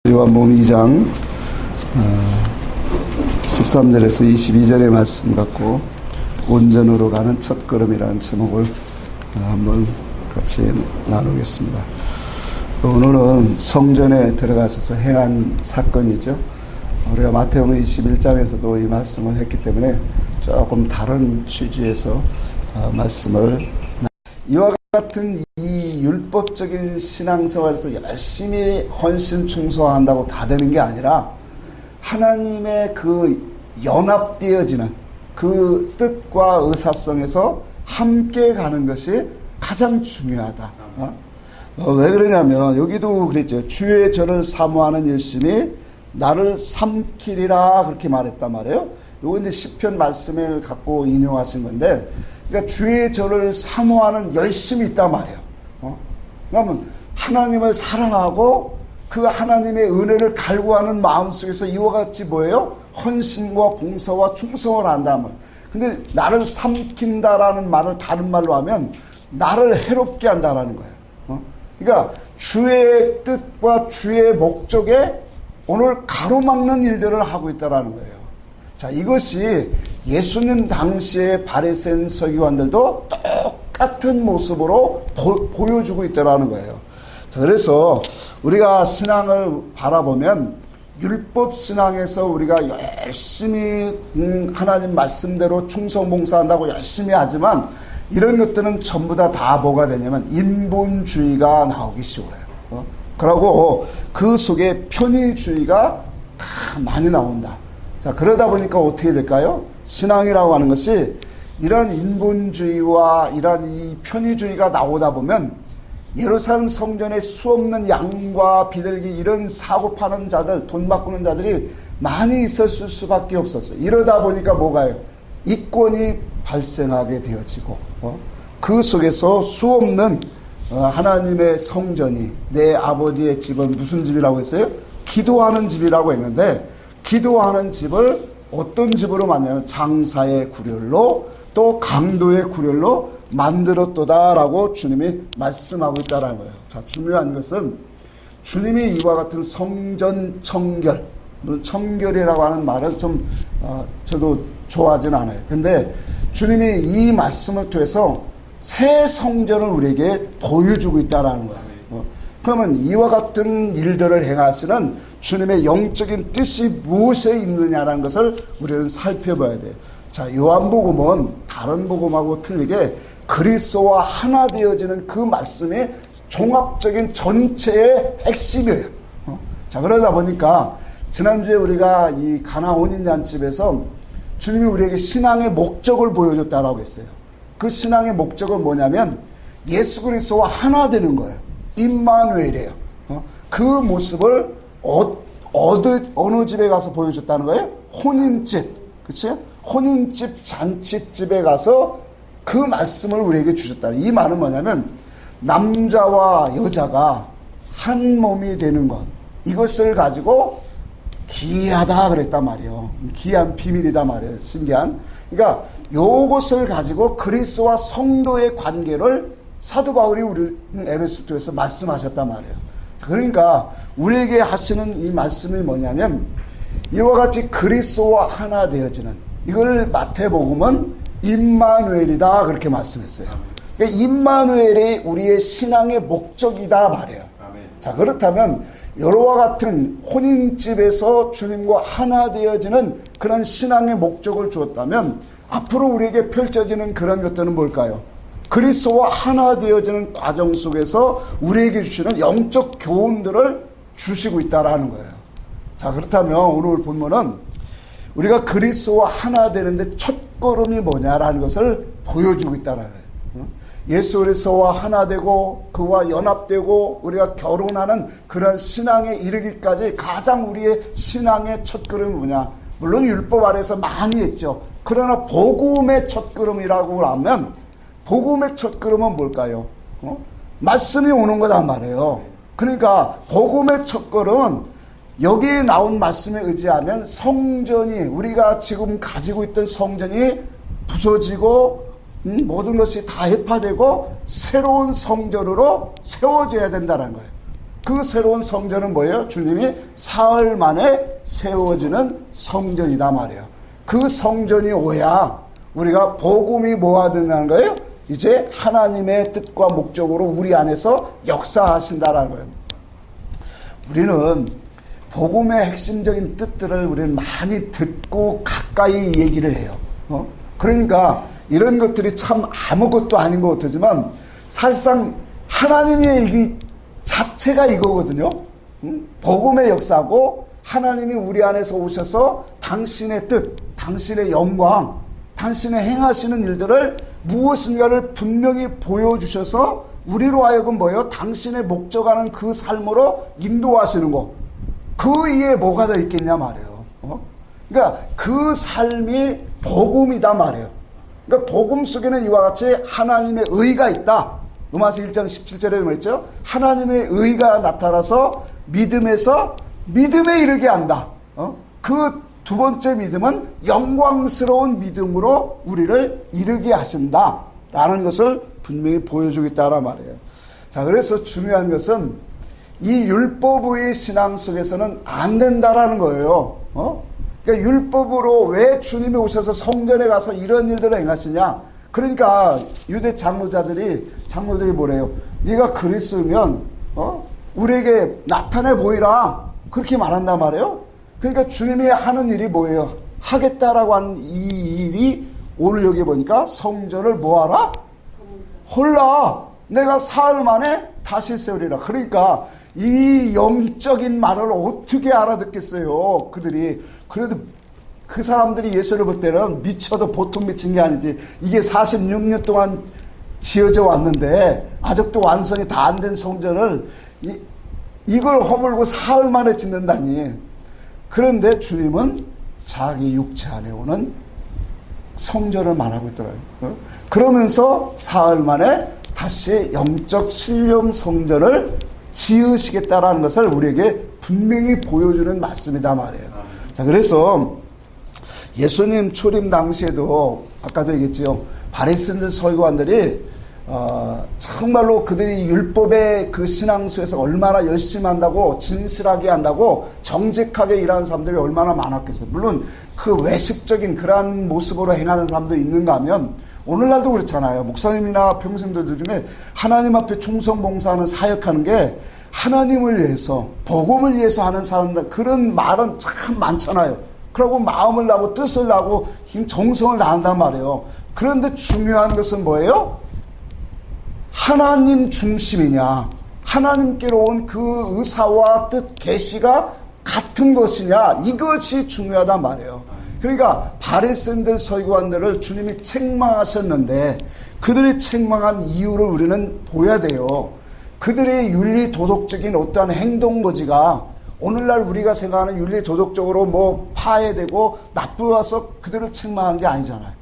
요한복음 2장 13절에서 22절의 말씀 갖고 온전으로 가는 첫걸음이라는 제목을 한번 같이 나누겠습니다. 오늘은 성전에 들어가셔서 행한 사건이죠. 우리가 마태복음 21장에서도 이 말씀을 했기 때문에 조금 다른 취지에서 말씀을 이와 같은 이 율법적인 신앙생활에서 열심히 헌신 충성한다고 다 되는 게 아니라 하나님의 그 연합되어지는 그 뜻과 의사성에서 함께 가는 것이 가장 중요하다. 왜 그러냐면 여기도 그랬죠. 주의 저를 사모하는 열심이 나를 삼키리라 그렇게 말했단 말이에요. 요거 이제 시편 말씀을 갖고 인용하신 건데, 그러니까 주의 저를 사모하는 열심이 있단 말이에요. 그러면 하나님을 사랑하고 그 하나님의 은혜를 갈구하는 마음 속에서 이와 같이 뭐예요? 헌신과 봉사와 충성을 한다는 말. 근데 나를 삼킨다라는 말을 다른 말로 하면 나를 해롭게 한다라는 거예요. 그러니까 주의 뜻과 주의 목적에 오늘 가로막는 일들을 하고 있다라는 거예요. 자, 이것이 예수님 당시의 바리새인 서기관들도 똑같은 모습으로 보여주고 있다라는 거예요. 자, 그래서 우리가 신앙을 바라보면 율법 신앙에서 우리가 열심히 하나님 말씀대로 충성봉사한다고 열심히 하지만 이런 것들은 전부 다 뭐가 되냐면 인본주의가 나오기 쉬워요. 그러고 그 속에 편의주의가 다 많이 나온다. 자, 그러다 보니까 어떻게 될까요? 신앙이라고 하는 것이 이런 인본주의와 이런 이 편의주의가 나오다 보면 예루살렘 성전에 수없는 양과 비둘기 이런 사고 파는 자들, 돈 바꾸는 자들이 많이 있었을 수밖에 없었어요. 이러다 보니까 뭐가요? 이권이 발생하게 되어지고 그 속에서 수없는 하나님의 성전이, 내 아버지의 집은 무슨 집이라고 했어요? 기도하는 집이라고 했는데, 기도하는 집을 어떤 집으로 만드냐면 장사의 구렬로 또 강도의 구렬로 만들었도다라고 주님이 말씀하고 있다는 거예요. 자, 중요한 것은 주님이 이와 같은 성전 청결, 물론 청결이라고 하는 말은 좀 저도 좋아하진 않아요. 근데 주님이 이 말씀을 통해서 새 성전을 우리에게 보여주고 있다는 거예요. 그러면 이와 같은 일들을 행하시는 주님의 영적인 뜻이 무엇에 있느냐라는 것을 우리는 살펴봐야 돼요. 자, 요한복음은 다른 복음하고 틀리게 그리스도와 하나 되어지는 그 말씀이 종합적인 전체의 핵심이에요. 자, 그러다 보니까 지난주에 우리가 이 가나 혼인잔치에서 주님이 우리에게 신앙의 목적을 보여줬다라고 했어요. 그 신앙의 목적은 뭐냐면 예수 그리스도와 하나 되는 거예요. 임마누엘이에요. 그 모습을 어느 집에 가서 보여줬다는 거예요? 혼인집. 그치? 혼인집, 잔치집에 가서 그 말씀을 우리에게 주셨다. 이 말은 뭐냐면 남자와 여자가 한 몸이 되는 것. 이것을 가지고 기이하다 그랬단 말이에요. 기이한 비밀이다 말이에요. 신기한. 그러니까 요것을 가지고 그리스도와 성도의 관계를 사도 바울이 우리 에베소서에서 말씀하셨단 말이에요. 그러니까 우리에게 하시는 이 말씀이 뭐냐면 이와 같이 그리스도와 하나 되어지는, 이걸 마태복음은 임마누엘이다 그렇게 말씀했어요. 그러니까 임마누엘이 우리의 신앙의 목적이다 말이에요. 자, 그렇다면 여러와 같은 혼인집에서 주님과 하나 되어지는 그런 신앙의 목적을 주었다면 앞으로 우리에게 펼쳐지는 그런 것들은 뭘까요? 그리스도와 하나 되어지는 과정 속에서 우리에게 주시는 영적 교훈들을 주시고 있다라는 거예요. 자, 그렇다면 오늘 본문은 우리가 그리스도와 하나 되는데 첫걸음이 뭐냐라는 것을 보여주고 있다라는 거예요. 예수 그리스도와 하나 되고 그와 연합되고 우리가 결혼하는 그런 신앙에 이르기까지 가장 우리의 신앙의 첫걸음이 뭐냐? 물론 율법 아래에서 많이 했죠. 그러나 복음의 첫걸음이라고 하면 복음의 첫걸음은 뭘까요? 말씀이 오는 거단 말이에요. 그러니까 복음의 첫걸음은 여기에 나온 말씀에 의지하면 성전이, 우리가 지금 가지고 있던 성전이 부서지고 모든 것이 다 해파되고 새로운 성전으로 세워져야 된다는 거예요. 그 새로운 성전은 뭐예요? 주님이 사흘 만에 세워지는 성전이다 말이에요. 그 성전이 오야 우리가 복음이 뭐가 된다는 거예요? 이제 하나님의 뜻과 목적으로 우리 안에서 역사하신다라는 거예요. 우리는 복음의 핵심적인 뜻들을 우리는 많이 듣고 가까이 얘기를 해요. 그러니까 이런 것들이 참 아무것도 아닌 것 같지만 사실상 하나님의 얘기 자체가 이거거든요. 복음의 역사고 하나님이 우리 안에서 오셔서 당신의 뜻, 당신의 영광, 당신의 행하시는 일들을 무엇인가를 분명히 보여주셔서 우리로 하여금 뭐예요? 당신의 목적하는 그 삶으로 인도하시는 거. 그 위에 뭐가 더 있겠냐 말이에요. 그러니까 그 삶이 복음이다 말이에요. 그러니까 복음 속에는 이와 같이 하나님의 의가 있다. 로마서 1장 17절에 말했죠. 하나님의 의가 나타나서 믿음에서 믿음에 이르게 한다. 그 두 번째 믿음은 영광스러운 믿음으로 우리를 이르게 하신다. 라는 것을 분명히 보여주겠다란 말이에요. 자, 그래서 중요한 것은 이 율법의 신앙 속에서는 안 된다라는 거예요. 그러니까 율법으로 왜 주님이 오셔서 성전에 가서 이런 일들을 행하시냐? 그러니까 유대 장로들이 뭐래요? 네가 그리스도면 우리에게 나타내 보이라 그렇게 말한단 말이에요. 그러니까 주님이 하는 일이 뭐예요? 하겠다라고 한 이 일이 오늘 여기 보니까 성전을 뭐하라? 홀라 내가 사흘 만에 다시 세우리라. 그러니까 이 영적인 말을 어떻게 알아듣겠어요? 그들이. 그래도 그 사람들이 예수를 볼 때는 미쳐도 보통 미친 게 아니지. 이게 46년 동안 지어져 왔는데 아직도 완성이 다 안 된 성전을 이걸 허물고 사흘 만에 짓는다니. 그런데 주님은 자기 육체 안에 오는 성전을 말하고 있더라고요. 그러면서 사흘 만에 다시 영적 신령 성전을 지으시겠다라는 것을 우리에게 분명히 보여주는 말씀이다 말이에요. 자, 그래서 예수님 초림 당시에도 아까도 얘기했죠. 바리새인들 서기관들이 정말로 그들이 율법의 그 신앙수에서 얼마나 열심히 한다고 진실하게 한다고 정직하게 일하는 사람들이 얼마나 많았겠어요. 물론 그 외식적인 그러한 모습으로 행하는 사람도 있는가 하면 오늘날도 그렇잖아요. 목사님이나 평생들 중에 하나님 앞에 충성봉사하는 사역하는 게 하나님을 위해서 복음을 위해서 하는 사람들 그런 말은 참 많잖아요. 그러고 마음을 나고 뜻을 나고 정성을 다한단 말이에요. 그런데 중요한 것은 뭐예요? 하나님 중심이냐, 하나님께로 온 그 의사와 뜻, 계시가 같은 것이냐, 이것이 중요하단 말이에요. 그러니까 바리새인들 서기관들을 주님이 책망하셨는데 그들이 책망한 이유를 우리는 보여야 돼요. 그들의 윤리 도덕적인 어떠한 행동 거지가 오늘날 우리가 생각하는 윤리 도덕적으로 뭐 파해되고 나쁘어서 그들을 책망한 게 아니잖아요.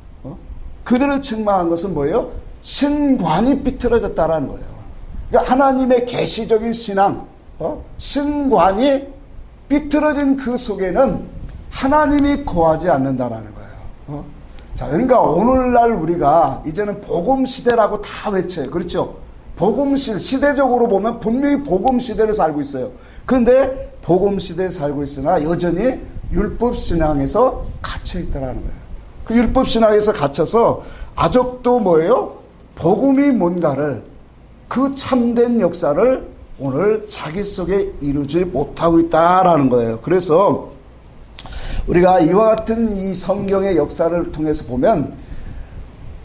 그들을 책망한 것은 뭐예요? 신관이 비틀어졌다라는 거예요. 그러니까 하나님의 계시적인 신앙, 신관이 비틀어진 그 속에는 하나님이 거하지 않는다라는 거예요. 자, 그러니까 오늘날 우리가 이제는 복음 시대라고 다 외쳐요. 그렇죠? 복음 시대, 시대적으로 보면 분명히 복음 시대를 살고 있어요. 그런데 복음 시대에 살고 있으나 여전히 율법 신앙에서 갇혀 있다라는 거예요. 그 율법 신앙에서 갇혀서 아직도 뭐예요? 복음이 뭔가를 그 참된 역사를 오늘 자기 속에 이루지 못하고 있다라는 거예요. 그래서 우리가 이와 같은 이 성경의 역사를 통해서 보면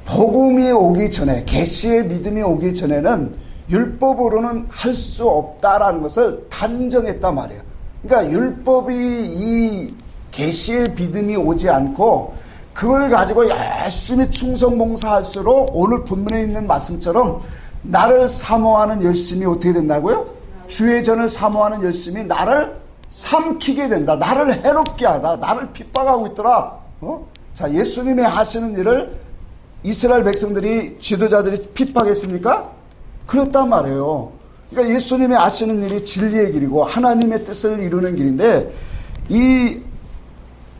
복음이 오기 전에 계시의 믿음이 오기 전에는 율법으로는 할 수 없다라는 것을 단정했단 말이에요. 그러니까 율법이 이 계시의 믿음이 오지 않고 그걸 가지고 열심히 충성봉사할수록 오늘 본문에 있는 말씀처럼 나를 사모하는 열심이 어떻게 된다고요? 주의 전을 사모하는 열심이 나를 삼키게 된다. 나를 해롭게 하다. 나를 핍박하고 있더라. 자, 예수님이 하시는 일을 이스라엘 백성들이 지도자들이 핍박했습니까? 그랬단 말이에요. 그러니까 예수님이 하시는 일이 진리의 길이고 하나님의 뜻을 이루는 길인데 이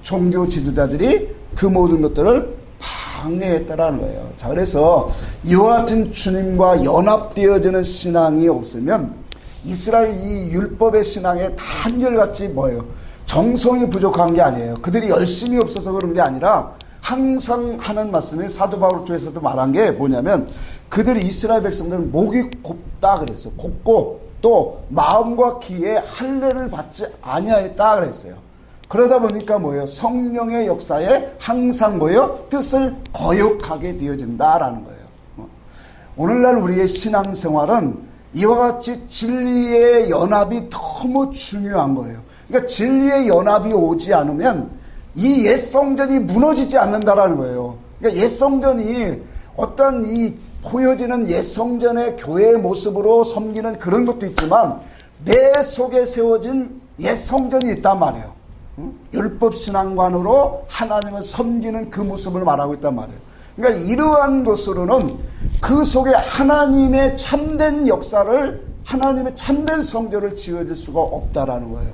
종교 지도자들이 그 모든 것들을 방해했다라는 거예요. 자, 그래서 이와 같은 주님과 연합되어지는 신앙이 없으면 이스라엘 이 율법의 신앙에 다 한결같이 뭐예요? 정성이 부족한 게 아니에요. 그들이 열심히 없어서 그런 게 아니라 항상 하는 말씀이 사도 바울 쪽에서도 말한 게 뭐냐면 그들이 이스라엘 백성들은 목이 곱다 그랬어요. 곱고 또 마음과 귀에 할례를 받지 아니하였다 그랬어요. 그러다 보니까 뭐예요? 성령의 역사에 항상 뭐예요? 뜻을 거역하게 되어진다라는 거예요. 오늘날 우리의 신앙생활은 이와 같이 진리의 연합이 너무 중요한 거예요. 그러니까 진리의 연합이 오지 않으면 이 옛성전이 무너지지 않는다라는 거예요. 그러니까 옛성전이 어떤 이 보여지는 옛성전의 교회의 모습으로 섬기는 그런 것도 있지만 내 속에 세워진 옛성전이 있단 말이에요. 율법신앙관으로 하나님을 섬기는 그 모습을 말하고 있단 말이에요. 그러니까 이러한 것으로는 그 속에 하나님의 참된 역사를 하나님의 참된 성전을 지어질 수가 없다라는 거예요.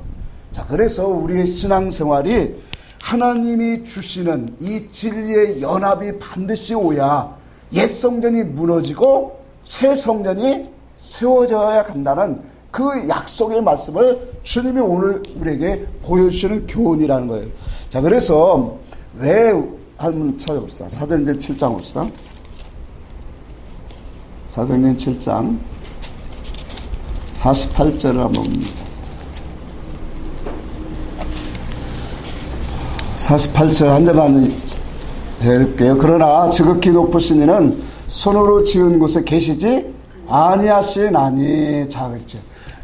자, 그래서 우리의 신앙생활이 하나님이 주시는 이 진리의 연합이 반드시 오야 옛 성전이 무너지고 새 성전이 세워져야 간다는 그 약속의 말씀을 주님이 오늘 우리에게 보여주시는 교훈이라는 거예요. 자, 그래서 왜 한번 찾아봅시다. 사도행전 7장 봅시다. 사도행전 7장 48절을 한번 봅니다. 48절 한 절만 읽을게요. 그러나 지극히 높으신 이는 손으로 지은 곳에 계시지 아니하시나니. 자, 그렇죠.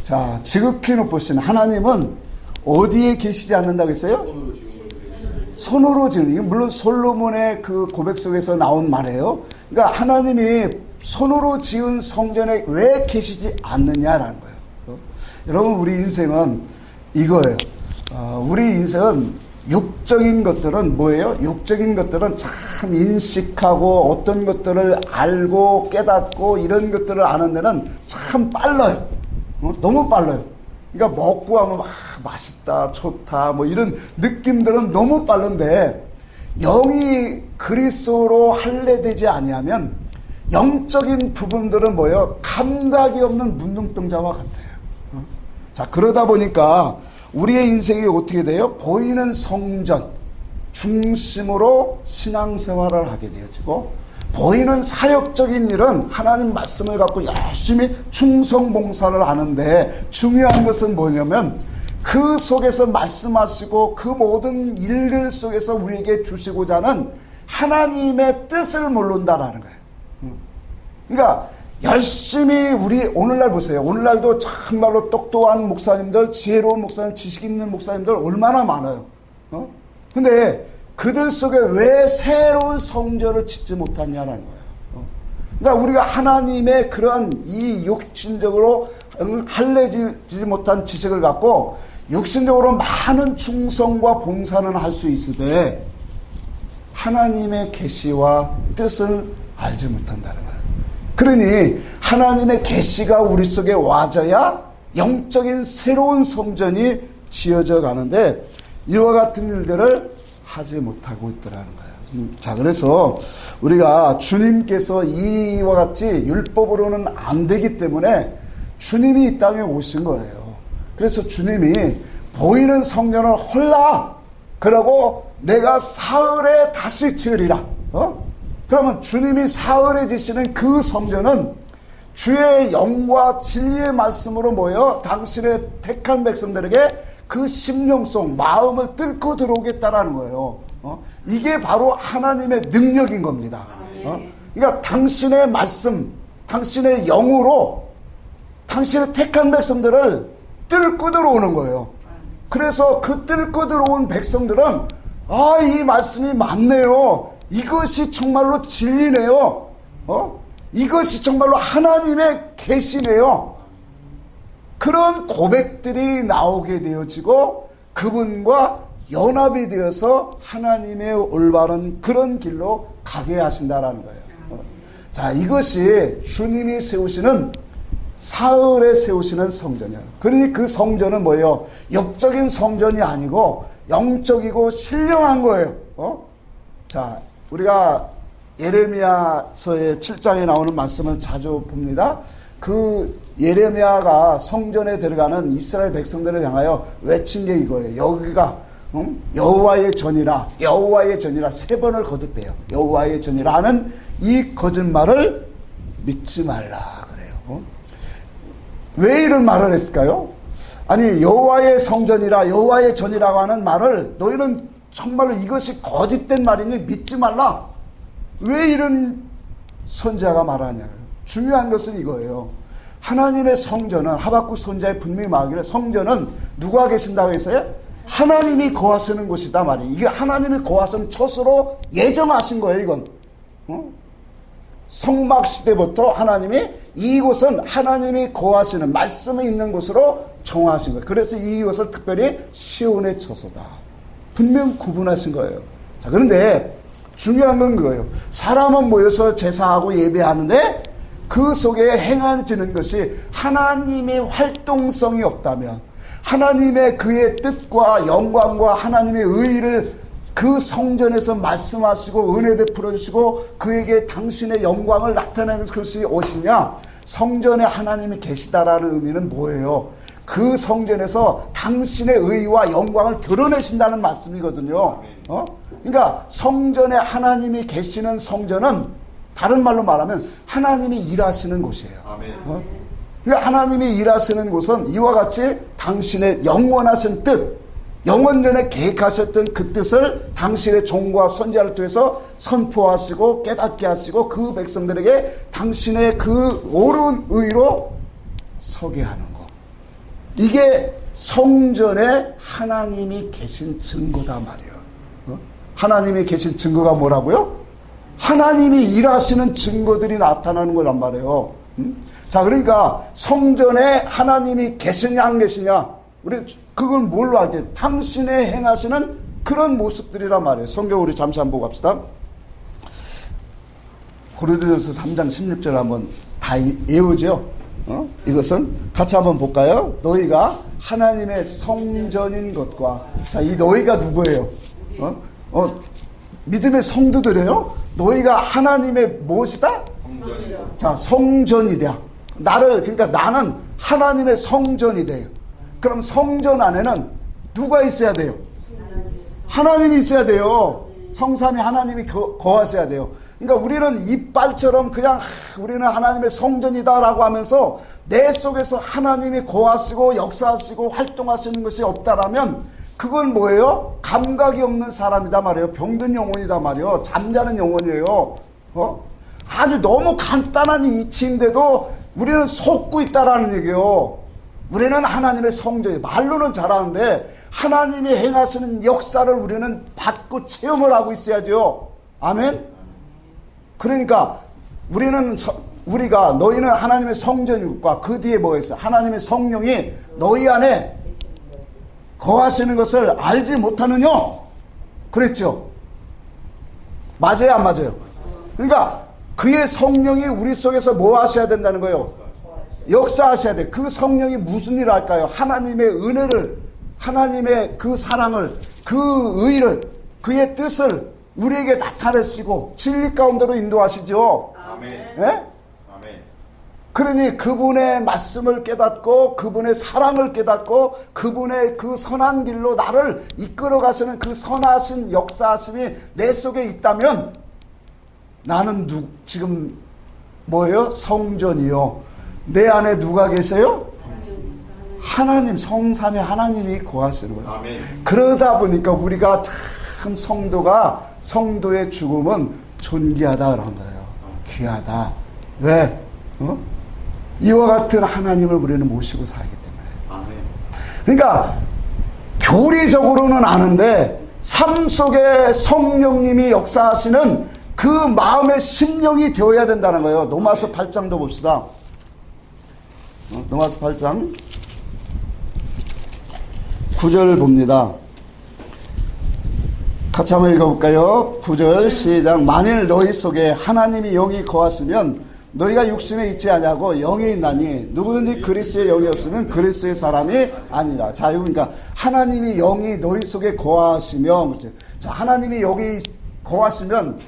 자, 지극히 높으신 하나님은 어디에 계시지 않는다고 했어요? 손으로 지은. 이게 물론 솔로몬의 그 고백 속에서 나온 말이에요. 그러니까 하나님이 손으로 지은 성전에 왜 계시지 않느냐라는 거예요. 여러분, 우리 인생은 이거예요. 우리 인생은 육적인 것들은 뭐예요? 육적인 것들은 참 인식하고 어떤 것들을 알고 깨닫고 이런 것들을 아는 데는 참 빨라요. 너무 빨라요. 그러니까 먹고 하면 맛있다, 좋다, 뭐 이런 느낌들은 너무 빠른데 영이 그리스도로 할례되지 아니하면 영적인 부분들은 뭐예요? 감각이 없는 문둥병자와 같아요. 자, 그러다 보니까 우리의 인생이 어떻게 돼요? 보이는 성전 중심으로 신앙생활을 하게 되어지고 보이는 사역적인 일은 하나님 말씀을 갖고 열심히 충성봉사를 하는데 중요한 것은 뭐냐면 그 속에서 말씀하시고 그 모든 일들 속에서 우리에게 주시고자 하는 하나님의 뜻을 모른다라는 거예요. 그러니까 열심히 우리 오늘날 보세요. 오늘날도 정말로 똑똑한 목사님들, 지혜로운 목사님, 지식 있는 목사님들 얼마나 많아요. 근데 그들 속에 왜 새로운 성전을 짓지 못하냐라는 거예요. 그러니까 우리가 하나님의 그러한 이 육신적으로 할례지지 못한 지식을 갖고 육신적으로 많은 충성과 봉사는 할 수 있으되 하나님의 계시와 뜻을 알지 못한다는 거예요. 그러니 하나님의 계시가 우리 속에 와져야 영적인 새로운 성전이 지어져 가는데 이와 같은 일들을 하지 못하고 있더라는 거예요. 자, 그래서 우리가 주님께서 이와 같이 율법으로는 안 되기 때문에 주님이 이 땅에 오신 거예요. 그래서 주님이 보이는 성전을 헐라 그러고 내가 사흘에 다시 지으리라. 그러면 주님이 사흘에 지시는 그 성전은 주의 영과 진리의 말씀으로 모여 당신의 택한 백성들에게 그 심령성, 마음을 뚫고 들어오겠다라는 거예요. 이게 바로 하나님의 능력인 겁니다. 그러니까 당신의 말씀, 당신의 영으로 당신의 택한 백성들을 뚫고 들어오는 거예요. 그래서 그 뚫고 들어온 백성들은 이 말씀이 맞네요. 이것이 정말로 진리네요. 이것이 정말로 하나님의 계시네요. 그런 고백들이 나오게 되어지고 그분과 연합이 되어서 하나님의 올바른 그런 길로 가게 하신다라는 거예요. 자, 이것이 주님이 세우시는 사흘에 세우시는 성전이에요. 그러니 그 성전은 뭐예요? 육적인 성전이 아니고 영적이고 신령한 거예요. 자, 우리가 예레미야서의 7장에 나오는 말씀을 자주 봅니다. 그 예레미야가 성전에 들어가는 이스라엘 백성들을 향하여 외친 게 이거예요. 여기가 여호와의 전이라, 여호와의 전이라 3번을 거듭해요. 여호와의 전이라 하는 이 거짓말을 믿지 말라 그래요. 왜 이런 말을 했을까요? 아니, 여호와의 성전이라, 여호와의 전이라고 하는 말을 너희는 정말로 이것이 거짓된 말이니 믿지 말라. 왜 이런 선지자가 말하냐. 중요한 것은 이거예요. 하나님의 성전은, 하박국 선지자의 분명히 말하기를 성전은 누가 계신다고 했어요? 하나님이 거하시는 곳이다 말이에요. 이게 하나님이 거하시는 처소로 예정하신 거예요, 이건. 성막 시대부터 하나님이 이곳은 하나님이 거하시는 말씀이 있는 곳으로 정하신 거예요. 그래서 이곳을 특별히 시온의 처소다. 분명 구분하신 거예요. 자, 그런데 중요한 건 그거예요. 사람은 모여서 제사하고 예배하는데 그 속에 행해지는 것이 하나님의 활동성이 없다면, 하나님의 그의 뜻과 영광과 하나님의 의의를 그 성전에서 말씀하시고 은혜 베풀어 주시고 그에게 당신의 영광을 나타내는 것이 무엇이냐? 성전에 하나님이 계시다라는 의미는 뭐예요? 그 성전에서 당신의 의와 영광을 드러내신다는 말씀이거든요. 그러니까 성전에 하나님이 계시는 성전은 다른 말로 말하면 하나님이 일하시는 곳이에요. 그러니까 하나님이 일하시는 곳은 이와 같이 당신의 영원하신 뜻, 영원전에 계획하셨던 그 뜻을 당신의 종과 선지자를 통해서 선포하시고 깨닫게 하시고 그 백성들에게 당신의 그 옳은 의로 서게 하는 것. 이게 성전에 하나님이 계신 증거다 말이에요. 하나님이 계신 증거가 뭐라고요? 하나님이 일하시는 증거들이 나타나는 거란 말이에요. 자, 그러니까 성전에 하나님이 계시냐 안 계시냐, 우리 그걸 뭘로 할 때? 당신의 행하시는 그런 모습들이란 말이에요. 성경 우리 잠시 한번 보고 갑시다. 고린도전서 3장 16절 한번 다 외우죠. 이것은 같이 한번 볼까요? 너희가 하나님의 성전인 것과, 자, 이 너희가 누구예요? 믿음의 성도들이에요. 너희가 하나님의 무엇이다? 성전이다. 자, 성전이다. 그러니까 나는 하나님의 성전이 돼요. 그럼 성전 안에는 누가 있어야 돼요? 하나님이 있어야 돼요. 성삼위 하나님이 거하셔야 돼요. 그러니까 우리는 이빨처럼 그냥 우리는 하나님의 성전이다라고 하면서 내 속에서 하나님이 거하시고 역사하시고 활동하시는 것이 없다라면 그건 뭐예요? 감각이 없는 사람이다 말이에요. 병든 영혼이다 말이에요. 잠자는 영혼이에요. 아주 너무 간단한 이치인데도 우리는 속고 있다라는 얘기예요. 우리는 하나님의 성전이, 말로는 잘하는데 하나님이 행하시는 역사를 우리는 받고 체험을 하고 있어야죠. 아멘? 그러니까 우리가 너희는 하나님의 성전과 그 뒤에 뭐가 있어요? 하나님의 성령이 너희 안에 거하시는 것을 알지 못하느냐? 그랬죠. 맞아요, 안 맞아요? 그러니까 그의 성령이 우리 속에서 뭐 하셔야 된다는 거예요? 역사하셔야 돼. 그 성령이 무슨 일을 할까요? 하나님의 은혜를, 하나님의 그 사랑을, 그 의를, 그의 뜻을 우리에게 나타내시고 진리 가운데로 인도하시죠. 아멘. 예? 아멘. 그러니 그분의 말씀을 깨닫고 그분의 사랑을 깨닫고 그분의 그 선한 길로 나를 이끌어 가시는 그 선하신 역사하심이 내 속에 있다면 나는 지금 뭐예요? 성전이요. 내 안에 누가 계세요? 하나님, 성삼위 하나님이 거하시는 거예요. 아멘. 그러다 보니까 우리가 참 성도의 죽음은 존귀하다 그런 거예요. 귀하다. 왜? 이와 같은 하나님을 우리는 모시고 살기 때문에. 아멘. 그러니까 교리적으로는 아는데 삶 속에 성령님이 역사하시는 그 마음의 심령이 되어야 된다는 거예요. 로마서 8장도 봅시다. 로마서 8장 9절 봅니다. 같이 한번 읽어볼까요? 9절 시작. 만일 너희 속에 하나님이 영이 거하시면 너희가 육신에 있지 아니하고 영에 있나니 누구든지 그리스도의 영이 없으면 그리스도의 사람이 아니라. 자, 그러니까 하나님이 영이 너희 속에 거하시면, 자, 하나님이 여기 거하시면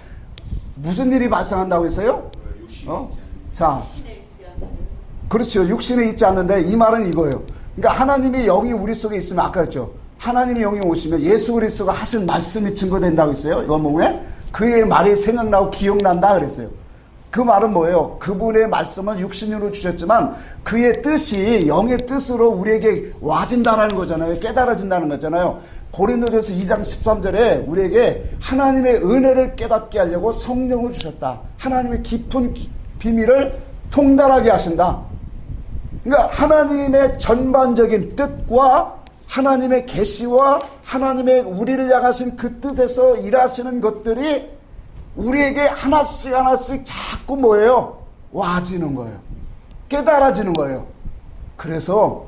무슨 일이 발생한다고 했어요? 자, 그렇죠. 육신에 있지 않는데 이 말은 이거예요. 그러니까 하나님의 영이 우리 속에 있으면 아까 했죠. 하나님의 영이 오시면 예수 그리스도가 하신 말씀이 증거된다고 했어요. 요한복음에 그의 말이 생각나고 기억난다 그랬어요. 그 말은 뭐예요? 그분의 말씀은 육신으로 주셨지만 그의 뜻이 영의 뜻으로 우리에게 와진다라는 거잖아요. 깨달아진다는 거잖아요. 고린도전서 2장 13절에 우리에게 하나님의 은혜를 깨닫게 하려고 성령을 주셨다. 하나님의 깊은 비밀을 통달하게 하신다. 그러니까 하나님의 전반적인 뜻과 하나님의 계시와 하나님의 우리를 향하신 그 뜻에서 일하시는 것들이 우리에게 하나씩 하나씩 자꾸 뭐예요? 와지는 거예요. 깨달아지는 거예요. 그래서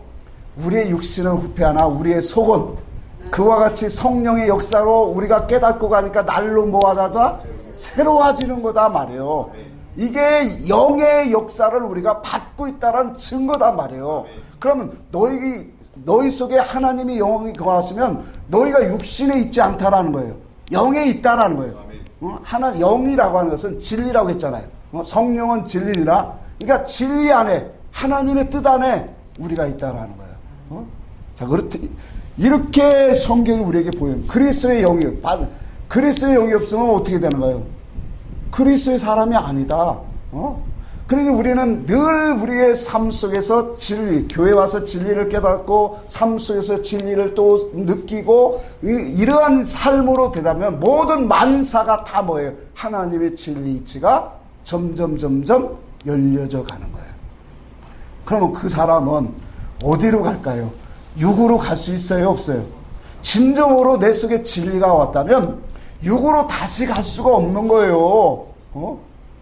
우리의 육신은 후패하나 우리의 속은 그와 같이 성령의 역사로 우리가 깨닫고 가니까 날로 뭐하다? 새로워지는 거다 말이에요. 이게 영의 역사를 우리가 받고 있다는 증거다 말이에요. 그러면 너희 속에 하나님이 영이 거하시면 너희가 육신에 있지 않다라는 거예요. 영에 있다라는 거예요. 영이라고 하는 것은 진리라고 했잖아요. 성령은 진리니라. 그러니까 진리 안에 하나님의 뜻 안에 우리가 있다라는 거예요. 자, 그렇듯 이렇게 성경이 우리에게 보여요. 그리스도의 영이 없으면 어떻게 되는 거예요? 그리스도의 사람이 아니다. 그러니 우리는 늘 우리의 삶 속에서 교회 와서 진리를 깨닫고 삶 속에서 진리를 또 느끼고 이러한 삶으로 되다면 모든 만사가 다 뭐예요? 하나님의 진리 이치가 점점 열려져 가는 거예요. 그러면 그 사람은 어디로 갈까요? 육으로 갈 수 있어요? 없어요? 진정으로 내 속에 진리가 왔다면 육으로 다시 갈 수가 없는 거예요.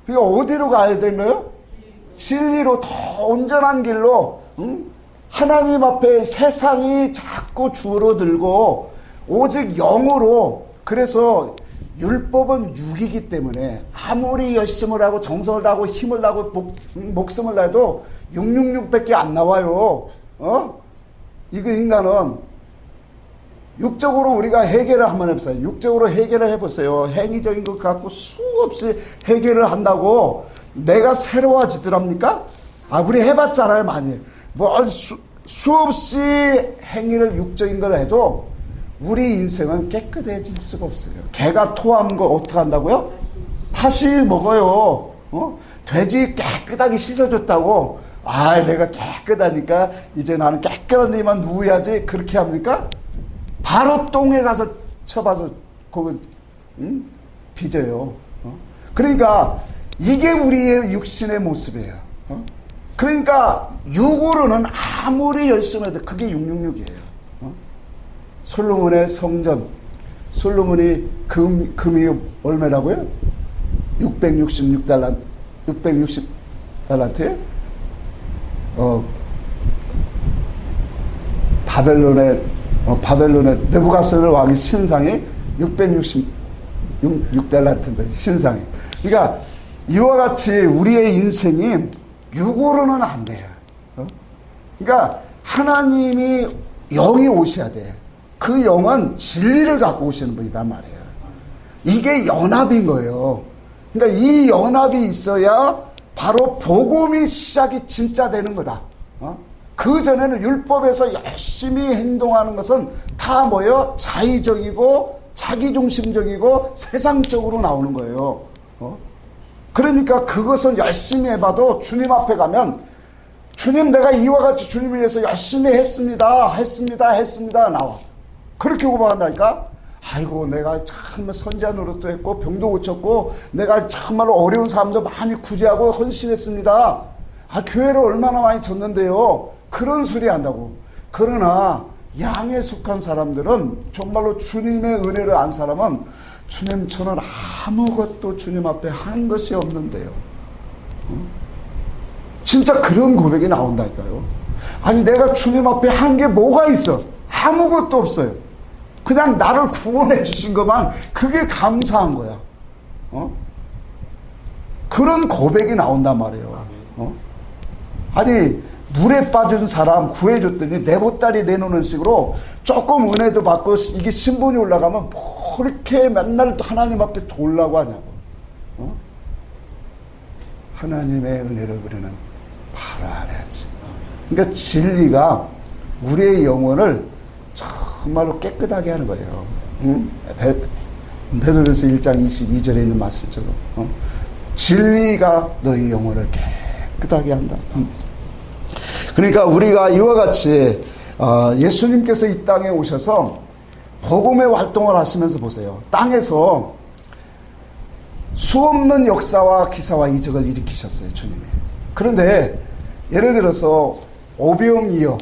그러니까 어디로 가야 되는 거예요? 진리로 더 온전한 길로, 하나님 앞에 세상이 자꾸 줄어들고 오직 영으로. 그래서 율법은 육이기 때문에 아무리 열심을 하고 정성을 다하고 힘을 다하고 목숨을 다해도 666밖에 안 나와요. 이거 인간은 육적으로 우리가 해결을 한번 해보세요. 육적으로 해결을 해보세요. 행위적인 것 갖고 수없이 해결을 한다고 내가 새로워지더랍니까? 우리 해봤잖아요, 많이. 수없이 행위를 육적인 걸 해도 우리 인생은 깨끗해질 수가 없어요. 개가 토한 거 어떻게 한다고요? 다시 먹어요. 돼지 깨끗하게 씻어줬다고. 내가 깨끗하니까 이제 나는 깨끗한 데만 누워야지. 그렇게 합니까? 바로 똥에 가서 쳐봐서 거기 빚어요. 그러니까 이게 우리의 육신의 모습이에요. 그러니까 육으로는 아무리 열심히 해도 그게 666이에요. 솔로몬의 성전, 솔로몬이 금이 얼마라고요? 666달란트, 660달란트예요? 바벨론의 느부갓네살 왕의 신상이 666달란트인데, 신상이. 그러니까 이와 같이 우리의 인생이 육으로는 안 돼요. 그러니까 하나님이 영이 오셔야 돼. 그 영은 진리를 갖고 오시는 분이단 말이에요. 이게 연합인 거예요. 그러니까 이 연합이 있어야 바로 복음이 시작이 진짜 되는 거다. 그 전에는 율법에서 열심히 행동하는 것은 다 뭐예요? 자의적이고 자기중심적이고 세상적으로 나오는 거예요. 그러니까 그것은 열심히 해봐도 주님 앞에 가면 주님, 내가 이와 같이 주님을 위해서 열심히 했습니다 나와. 그렇게 고백한다니까. 아이고, 내가 정말 선지자 노릇도 했고 병도 고쳤고 내가 정말로 어려운 사람도 많이 구제하고 헌신했습니다. 교회를 얼마나 많이 졌는데요. 그런 소리 한다고. 그러나 양에 속한 사람들은 정말로 주님의 은혜를 안 사람은 주님, 저는 아무것도 주님 앞에 한 것이 없는데요. 진짜 그런 고백이 나온다니까요. 아니, 내가 주님 앞에 한 게 뭐가 있어? 아무것도 없어요. 그냥 나를 구원해 주신 것만, 그게 감사한 거야. 그런 고백이 나온단 말이에요. 아니, 물에 빠진 사람 구해줬더니 내 보따리 내놓는 식으로 조금 은혜도 받고 이게 신분이 올라가면 뭐 그렇게 맨날 하나님 앞에 돌라고 하냐고. 하나님의 은혜를 우리는 바로 알아야지. 그러니까 진리가 우리의 영혼을 정말로 깨끗하게 하는 거예요. 응? 베드로전서 1장 22절에 있는 말씀처럼 진리가 너희 영혼을 깨끗하게 한다. 그러니까 우리가 이와 같이 예수님께서 이 땅에 오셔서 복음의 활동을 하시면서 보세요. 땅에서 수없는 역사와 기사와 이적을 일으키셨어요, 주님이. 그런데 예를 들어서 오병이어,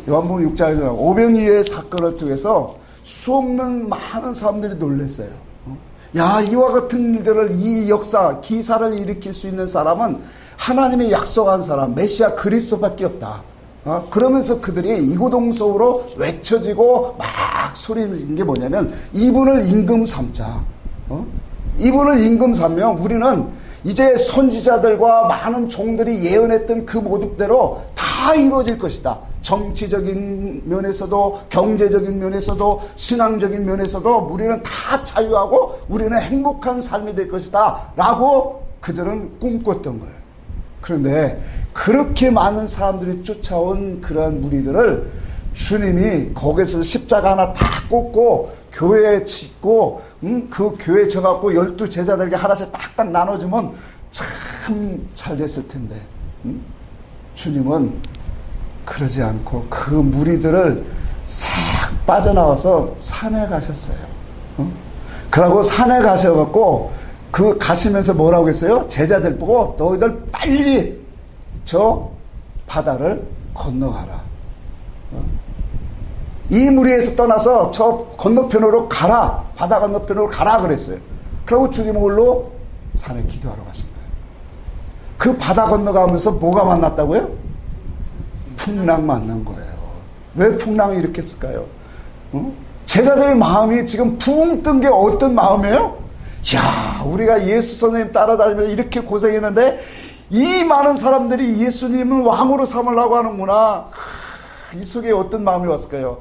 요한복음 6장에 오병이어의 사건을 통해서 수없는 많은 사람들이 놀랐어요. 야, 이와 같은 일들을, 이 역사, 기사를 일으킬 수 있는 사람은 하나님이 약속한 사람, 메시아 그리스도밖에 없다. 그러면서 그들이 이구동성으로 외쳐지고 막 소리는 게 뭐냐면, 이분을 임금 삼자. 이분을 임금 삼면 우리는 이제 선지자들과 많은 종들이 예언했던 그 모습대로 다 이루어질 것이다. 정치적인 면에서도, 경제적인 면에서도, 신앙적인 면에서도 우리는 다 자유하고 우리는 행복한 삶이 될 것이다 라고 그들은 꿈꿨던 거예요. 그런데 그렇게 많은 사람들이 쫓아온 그런 무리들을 주님이 거기서 십자가 하나 다 꽂고 교회에 짓고 그 교회에 져갖고 12제자들에게 하나씩 딱딱 나눠주면 참 잘 됐을 텐데 주님은 그러지 않고 그 무리들을 싹 빠져나와서 산에 가셨어요. 그러고 산에 가셔갖고 그 가시면서 뭐라고 했어요? 제자들 보고 너희들 빨리 저 바다를 건너가라. 이 무리에서 떠나서 저 건너편으로 가라. 바다 건너편으로 가라 그랬어요. 그리고 주님은 홀로 산에 기도하러 가신 거예요. 그 바다 건너가면서 뭐가 만났다고요? 풍랑 만난 거예요. 왜 풍랑이 일으켰을까요? 제자들의 마음이 지금 붕 뜬 게 어떤 마음이에요? 야, 우리가 예수 선생님 따라다니면서 이렇게 고생했는데 이 많은 사람들이 예수님을 왕으로 삼으려고 하는구나. 이 속에 어떤 마음이 왔을까요?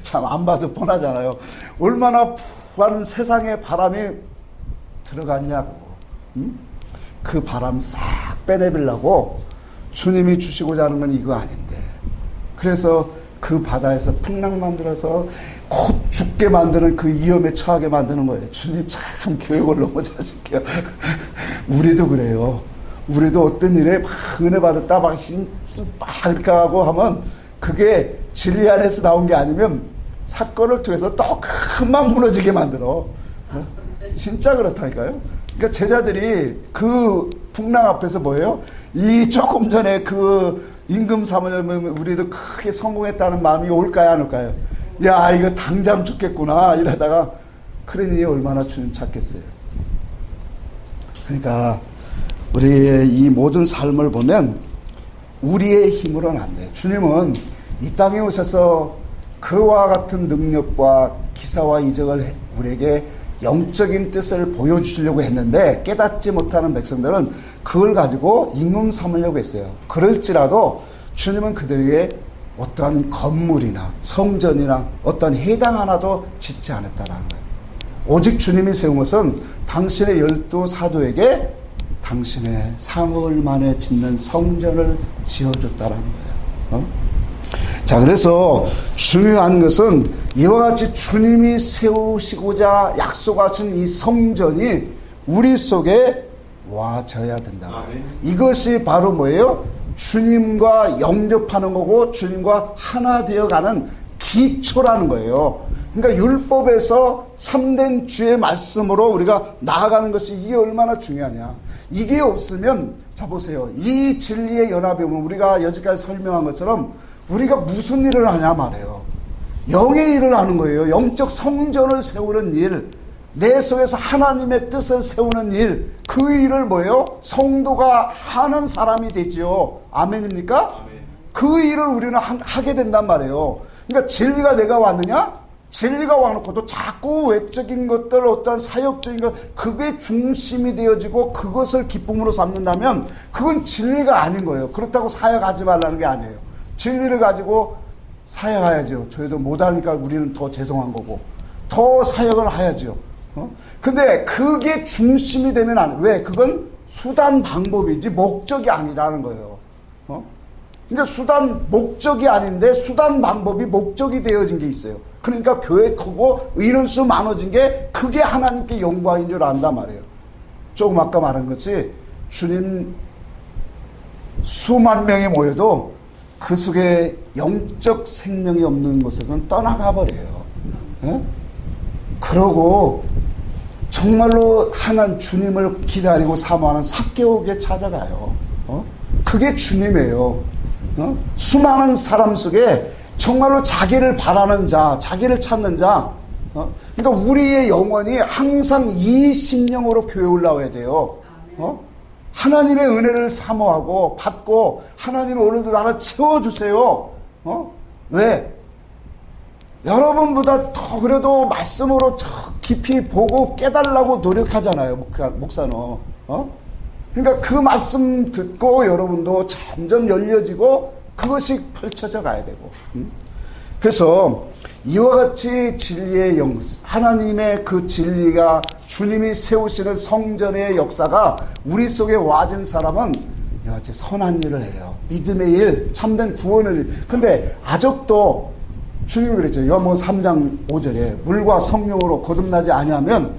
참 안 봐도 뻔하잖아요. 얼마나 푸하는 세상의 바람이 들어갔냐고. 그 바람 싹 빼내려고 주님이 주시고자 하는 건 이거 아닌데. 그래서 그 바다에서 풍랑 만들어서 곧 죽게 만드는 그 위험에 처하게 만드는 거예요. 주님 참 교육을 너무 잘시켜요. 우리도 그래요. 우리도 어떤 일에 막 은혜 받았다 막 이렇게 하고 하면 그게 진리 안에서 나온 게 아니면 사건을 통해서 또 금방 무너지게 만들어. 진짜 그렇다니까요. 그러니까 제자들이 그 풍랑 앞에서 뭐예요? 이 조금 전에 그 임금 삼으려면 우리도 크게 성공했다는 마음이 올까요, 안 올까요? 야, 이거 당장 죽겠구나 이러다가 그러니 얼마나 주님 찾겠어요. 그러니까 우리의 이 모든 삶을 보면 우리의 힘으로는 안 돼요. 주님은 이 땅에 오셔서 그와 같은 능력과 기사와 이적을 우리에게 영적인 뜻을 보여주시려고 했는데 깨닫지 못하는 백성들은 그걸 가지고 임금 삼으려고 했어요. 그럴지라도 주님은 그들에게 어떠한 건물이나 성전이나 어떤 해당 하나도 짓지 않았다라는 거예요. 오직 주님이 세운 것은 당신의 12 사도에게 당신의 사흘 만에 짓는 성전을 지어줬다라는 거예요. 자, 그래서 중요한 것은 이와 같이 주님이 세우시고자 약속하신 이 성전이 우리 속에 와져야 된다. 이것이 바로 뭐예요? 주님과 영접하는 거고 주님과 하나 되어가는 기초라는 거예요. 그러니까 율법에서 참된 주의 말씀으로 우리가 나아가는 것이 이게 얼마나 중요하냐. 이게 없으면 자 보세요. 이 진리의 연합이 오면 우리가 여지까지 설명한 것처럼 우리가 무슨 일을 하냐 말이에요. 영의 일을 하는 거예요. 영적 성전을 세우는 일, 내 속에서 하나님의 뜻을 세우는 일, 그 일을 뭐예요? 성도가 하는 사람이 되죠. 아멘입니까? 아멘. 그 일을 우리는 하게 된단 말이에요. 그러니까 진리가 내가 왔느냐? 진리가 와놓고도 자꾸 외적인 것들, 어떠한 사역적인 것, 그게 중심이 되어지고 그것을 기쁨으로 삼는다면 그건 진리가 아닌 거예요. 그렇다고 사역하지 말라는 게 아니에요. 진리를 가지고 사역해야죠. 저희도 못하니까 우리는 더 죄송한 거고 더 사역을 해야죠. 근데 그게 중심이 되면 안 돼. 왜? 그건 수단 방법이지 목적이 아니라는 거예요. 그러니까 수단 목적이 아닌데 수단 방법이 목적이 되어진 게 있어요. 그러니까 교회 크고 인원수 많아진 게 그게 하나님께 영광인 줄 안단 말이에요. 조금 아까 말한 것이 주님 수만 명이 모여도 그 속에 영적 생명이 없는 곳에서는 떠나가 버려요. 예? 그러고 정말로 하나님 주님을 기다리고 사모하는 삭개오게 찾아가요. 그게 주님이에요. 수많은 사람 속에 정말로 자기를 바라는 자, 자기를 찾는 자. 그러니까 우리의 영혼이 항상 이 심령으로 교회에 올라와야 돼요. 하나님의 은혜를 사모하고 받고 하나님 오늘도 나를 채워주세요. 왜? 여러분보다 더 그래도 말씀으로 깊이 보고 깨달으려고 노력하잖아요. 목사는. 그러니까 그 말씀 듣고 여러분도 점점 열려지고 그것이 펼쳐져 가야 되고. 그래서 이와 같이 진리의 하나님의 그 진리가 주님이 세우시는 성전의 역사가 우리 속에 와진 사람은 이와 같이 선한 일을 해요. 믿음의 일, 참된 구원의 일. 근데 아직도 주님이 그랬죠. 요한복음 3장 5절에 물과 성령으로 거듭나지 아니하면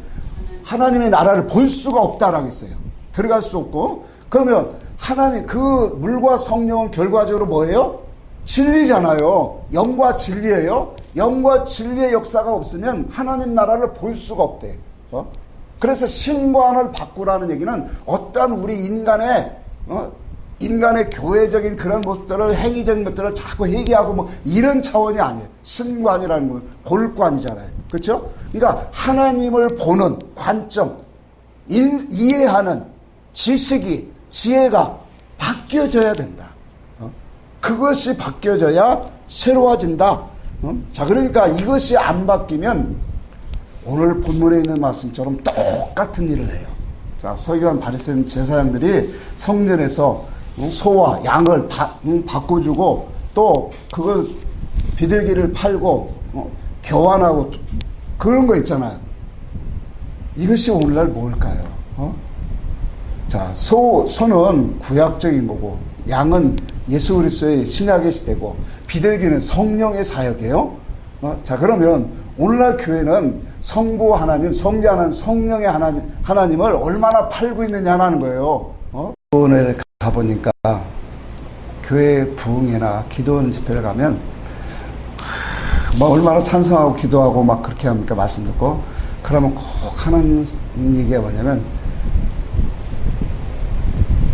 하나님의 나라를 볼 수가 없다라고 했어요. 들어갈 수 없고. 그러면 하나님 그 물과 성령은 결과적으로 뭐예요? 진리잖아요. 영과 진리예요. 영과 진리의 역사가 없으면 하나님 나라를 볼 수가 없대. 그래서 신관을 바꾸라는 얘기는 어떠한 우리 인간의 교회적인 그런 모습들을 행위적인 것들을 자꾸 얘기하고 뭐 이런 차원이 아니에요. 신관이라는 건 볼관이잖아요. 그렇죠? 그러니까 하나님을 보는 관점, 이해하는 지식이 지혜가 바뀌어져야 된다. 그것이 바뀌어져야 새로워진다. 자, 그러니까 이것이 안 바뀌면 오늘 본문에 있는 말씀처럼 똑같은 일을 해요. 자, 서기관 바리새인 제사장들이 성전에서 소와 양을 바꿔주고 또 그걸 비둘기를 팔고 교환하고 그런 거 있잖아요. 이것이 오늘날 뭘까요? 자, 소는 구약적인 거고 양은 예수 그리스도의 신약의 시대고 비둘기는 성령의 사역이에요. 자, 그러면 오늘날 교회는 성부 하나님, 성자 하나님, 성령의 하나님을 얼마나 팔고 있느냐는 거예요. 오늘 가보니까 교회 부흥회나 기도원 집회를 가면 뭐 얼마나 찬성하고 기도하고 막 그렇게 합니까? 말씀 듣고. 그러면 꼭 하는 얘기가 뭐냐면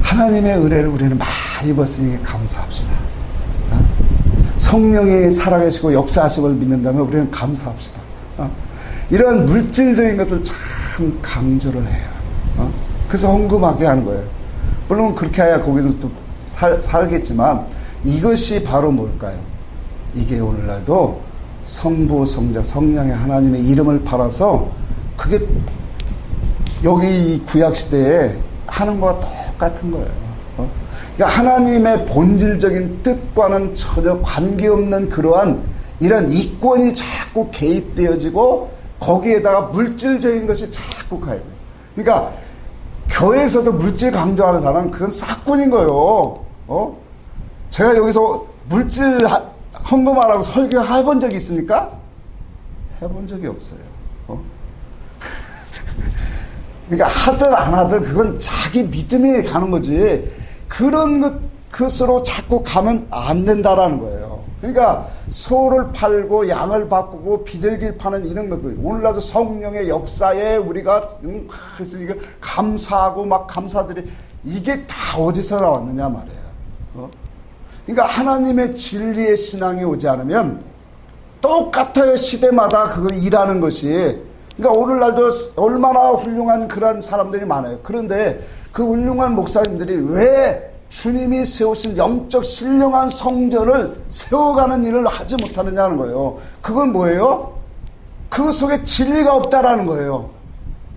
하나님의 은혜를 우리는 많이 입었으니 감사합시다. 성령이 살아계시고 역사하심을 믿는다면 우리는 감사합시다. 이런 물질적인 것들 참 강조를 해요. 그래서 헌금하게 하는 거예요. 물론 그렇게 해야 거기도 또 살겠지만 이것이 바로 뭘까요? 이게 오늘날도 성부, 성자, 성령의 하나님의 이름을 팔아서 그게 여기 이 구약시대에 하는 거와 똑같은 거예요. 그러니까 하나님의 본질적인 뜻과는 전혀 관계없는 그러한 이런 이권이 자꾸 개입되어지고 거기에다가 물질적인 것이 자꾸 가요. 그러니까 교회에서도 물질 강조하는 사람은 그건 싹군인 거예요. 제가 여기서 물질 헌금하라고 설교해본 적이 있습니까? 해본 적이 없어요. 그러니까 하든 안 하든 그건 자기 믿음이 가는 거지. 그런 것으로 자꾸 가면 안 된다라는 거예요. 그러니까 소를 팔고 양을 바꾸고 비둘기를 파는 이런 것들. 오늘날도 성령의 역사에 우리가 그래서 이거 감사하고 막 감사드리 이게 다 어디서 나왔느냐 말이에요. 그러니까 하나님의 진리의 신앙이 오지 않으면 똑같아요. 시대마다 그거 일하는 것이. 그러니까 오늘날도 얼마나 훌륭한 그런 사람들이 많아요. 그런데 그 훌륭한 목사님들이 왜 주님이 세우신 영적 신령한 성전을 세워가는 일을 하지 못하느냐는 거예요. 그건 뭐예요? 그 속에 진리가 없다라는 거예요.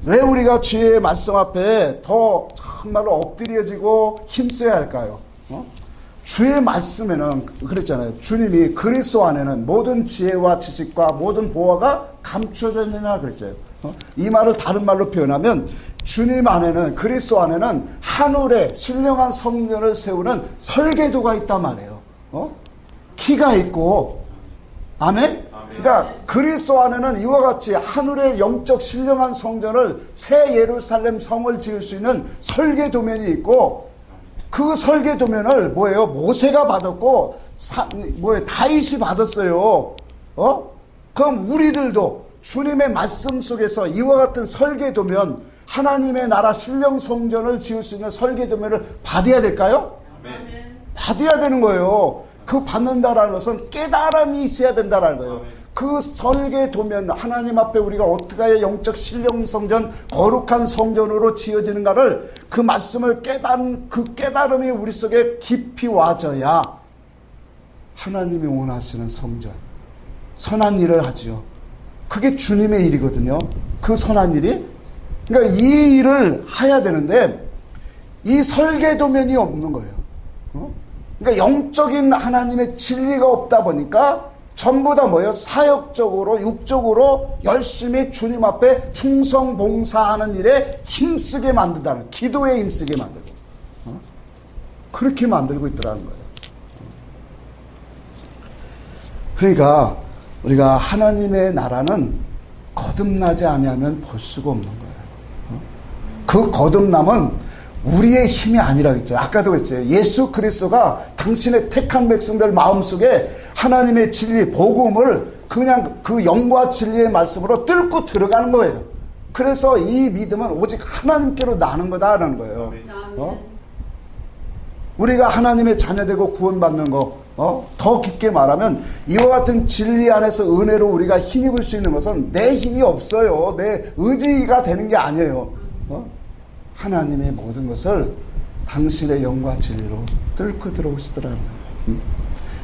왜 우리가 주의 말씀 앞에 더 정말로 엎드려지고 힘써야 할까요? 주의 말씀에는 그랬잖아요. 주님이 그리스도 안에는 모든 지혜와 지식과 모든 보화가 감춰져 있느냐 그랬잖아요. 이 말을 다른 말로 표현하면 주님 안에는 그리스도 안에는 하늘에 신령한 성전을 세우는 설계도가 있단 말이에요. 키가 있고, 아멘? 그러니까 그리스도 안에는 이와 같이 하늘의 영적 신령한 성전을 새 예루살렘 성을 지을 수 있는 설계도면이 있고, 그 설계도면을 뭐예요? 모세가 받았고 다윗이 받았어요. 그럼 우리들도 주님의 말씀 속에서 이와 같은 설계도면, 하나님의 나라 신령 성전을 지을 수 있는 설계도면을 받아야 될까요? 받아야 되는 거예요. 그 받는다라는 것은 깨달음이 있어야 된다라는 거예요. 그 설계도면, 하나님 앞에 우리가 어떻게 해야 영적 신령 성전, 거룩한 성전으로 지어지는가를, 그 말씀을 그 깨달음이 우리 속에 깊이 와져야 하나님이 원하시는 성전, 선한 일을 하지요. 그게 주님의 일이거든요. 그 선한 일이. 그러니까 이 일을 해야 되는데 이 설계도면이 없는 거예요. 그러니까 영적인 하나님의 진리가 없다 보니까 전부 다 뭐예요? 사역적으로, 육적으로 열심히 주님 앞에 충성 봉사하는 일에 힘쓰게 만든다는, 기도에 힘쓰게 만들고, 그렇게 만들고 있더라는 거예요. 그러니까 우리가 하나님의 나라는 거듭나지 아니하면 볼 수가 없는 거예요. 그 거듭남은 우리의 힘이 아니라 그랬죠. 아까도 그랬죠. 예수 그리스도가 당신의 택한 백성들 마음속에 하나님의 진리, 복음을 그냥 그 영과 진리의 말씀으로 뚫고 들어가는 거예요. 그래서 이 믿음은 오직 하나님께로 나는 거다라는 거예요. 우리가 하나님의 자녀되고 구원받는 거, 더 깊게 말하면 이와 같은 진리 안에서 은혜로 우리가 힘입을 수 있는 것은 내 힘이 없어요. 내 의지가 되는 게 아니에요. 하나님의 모든 것을 당신의 영과 진리로 뚫고 들어오시더라는 거예요.